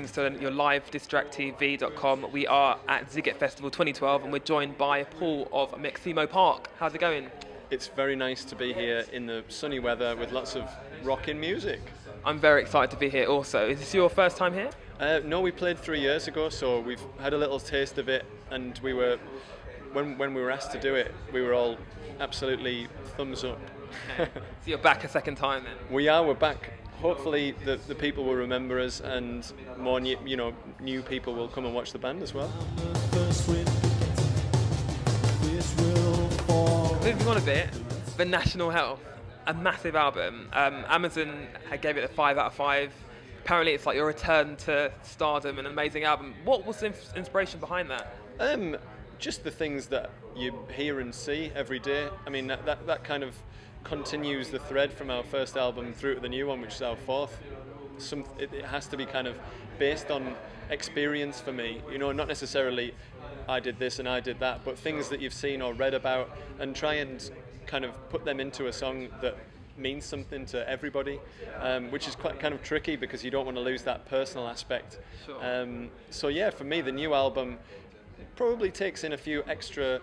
listening to your live distracttv.com. We are at Sziget Festival 2012 and we're joined by Paul of Maximo Park. How's it going? It's very nice to be here in the sunny weather with lots of rocking music. I'm very excited to be here also. Is this your first time here? No, we played 3 years ago, so we've had a little taste of it, and we were, when we were asked to do it, we were all absolutely thumbs up. Okay. So you're back a second time then? We're back. Hopefully the people will remember us, and more new people will come and watch the band as well. Moving on a bit, The National Health, a massive album. Amazon gave it a 5 out of 5. Apparently it's like your return to stardom, an amazing album. What was the inspiration behind that? Just the things that you hear and see every day. I mean, that kind of continues the thread from our first album through to the new one, which is our fourth. It has to be kind of based on experience for me, not necessarily I did this and I did that, but things that you've seen or read about, and try and kind of put them into a song that means something to everybody, which is quite kind of tricky because you don't want to lose that personal aspect. Sure. So yeah, for me the new album probably takes in a few extra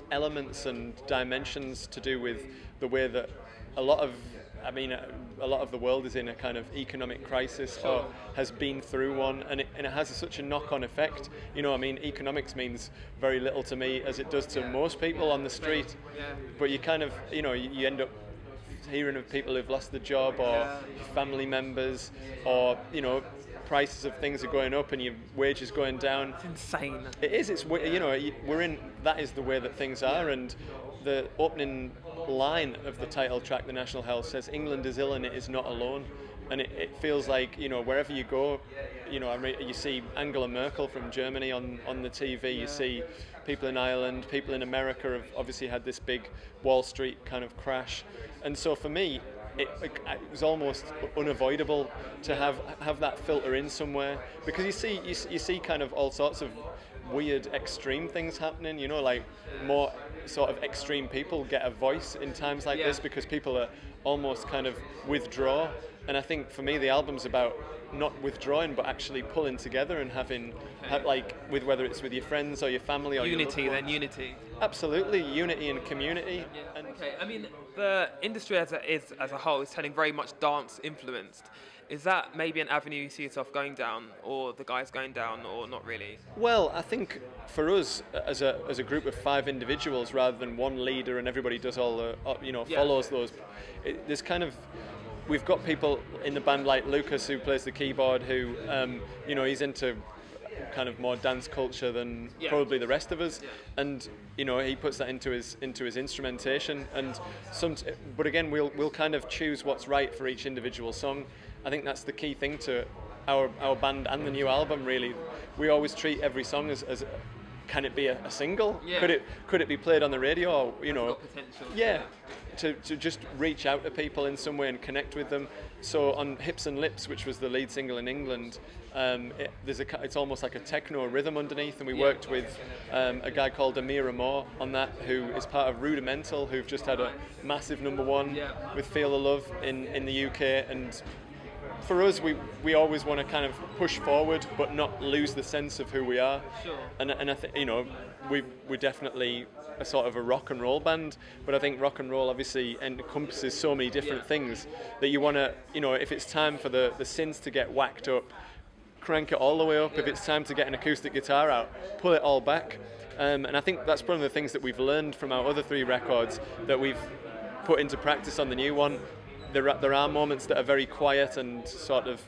elements and dimensions to do with the way that a lot of the world is in a kind of economic crisis, Sure. or has been through one, and it has such a knock-on effect. Economics means very little to me, as it does to most people on the street. Yeah. But you kind of, you end up hearing of people who've lost their job, or family members, or prices of things are going up and your wages going down. It's insane. It is. We're in. That is the way that things are, and the opening line of the title track, "The National Health," says, "England is ill and it is not alone." And it feels like, wherever you go, you see Angela Merkel from Germany on the TV, you see people in Ireland, people in America have obviously had this big Wall Street kind of crash. And so for me, it was almost unavoidable to have that filter in somewhere, because you see kind of all sorts of weird extreme things happening, like more sort of extreme people get a voice in times like this, because people are almost kind of withdraw. And I think for me the album's about not withdrawing but actually pulling together and having whether it's with your friends or your family or unity. Unity. Absolutely, unity and community. Yeah. And okay, I mean, the industry as a whole is turning very much dance influenced. Is that maybe an avenue you see yourself going down, or the guys going down, or not really? Well, I think for us as a group of 5 individuals, rather than one leader and everybody does all the follows those, there's kind of, we've got people in the band like Lucas, who plays the keyboard, who he's into kind of more dance culture than probably the rest of us, and he puts that into his instrumentation, and but again we'll kind of choose what's right for each individual song. I think that's the key thing to our band and the new album, really. We always treat every song as can it be a single? Yeah. Could it be played on the radio? Or, It's got potential. Yeah. To just reach out to people in some way and connect with them. So on Hips and Lips, which was the lead single in England, it's almost like a techno rhythm underneath, and we worked with a guy called Amir Amor on that, who is part of Rudimental, who've just had a massive #1 with Feel the Love in the UK. And for us, we always want to kind of push forward but not lose the sense of who we are. Sure. And I think we're definitely a sort of a rock and roll band, but I think rock and roll obviously encompasses so many different things that you want to, if it's time for the synths to get whacked up, crank it all the way up. If it's time to get an acoustic guitar out, pull it all back. And I think that's one of the things that we've learned from our other 3 records that we've put into practice on the new one. There are moments that are very quiet and sort of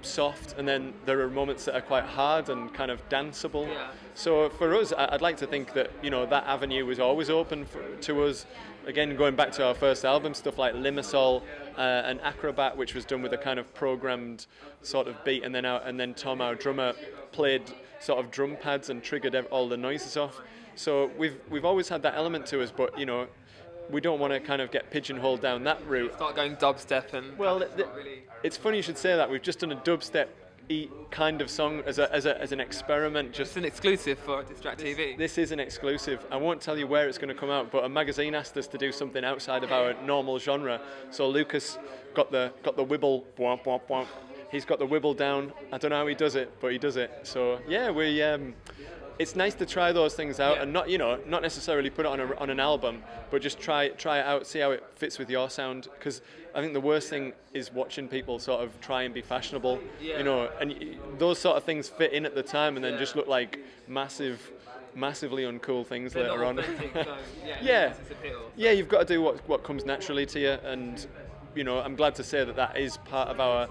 soft, and then there are moments that are quite hard and kind of danceable. Yeah. So for us, I'd like to think that that avenue was always open to us. Again, going back to our first album, stuff like Limassol and Acrobat, which was done with a kind of programmed sort of beat, and then Tom, our drummer, played sort of drum pads and triggered all the noises off. So we've always had that element to us, but we don't want to kind of get pigeonholed down that route. Start going dubstep and... Well, really... it's funny you should say that. We've just done a dubstep kind of song as an experiment. It's an exclusive for Distract TV. This is an exclusive. I won't tell you where it's going to come out, but a magazine asked us to do something outside of our normal genre. So Lucas got the wibble, bwomp, bwomp, bwomp. He's got the wibble down. I don't know how he does it, but he does it. So yeah, it's nice to try those things out, and not necessarily put it on an album, but just try it out, see how it fits with your sound. Because I think the worst thing is watching people sort of try and be fashionable, and those sort of things fit in at the time, and then just look like massively uncool things They're later on. not authentic, so, yeah, you've got to do what comes naturally to you, and I'm glad to say that is part of our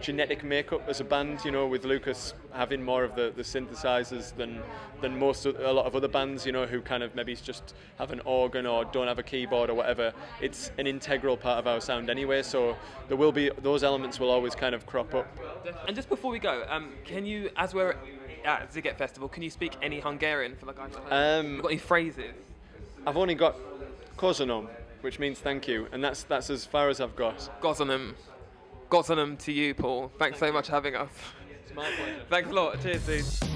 genetic makeup as a band, with Lucas having more of the synthesizers than a lot of other bands, who kind of maybe just have an organ or don't have a keyboard or whatever. It's an integral part of our sound anyway, so those elements will always kind of crop up. And just before we go, can you, as we're at Sziget Festival, can you speak any Hungarian for the guys at home? You've got any phrases? I've only got Köszönöm, which means thank you, and that's as far as I've got. Köszönöm to you, Paul. Thanks so much for having us. It's my pleasure. Thanks a lot. Cheers, dude.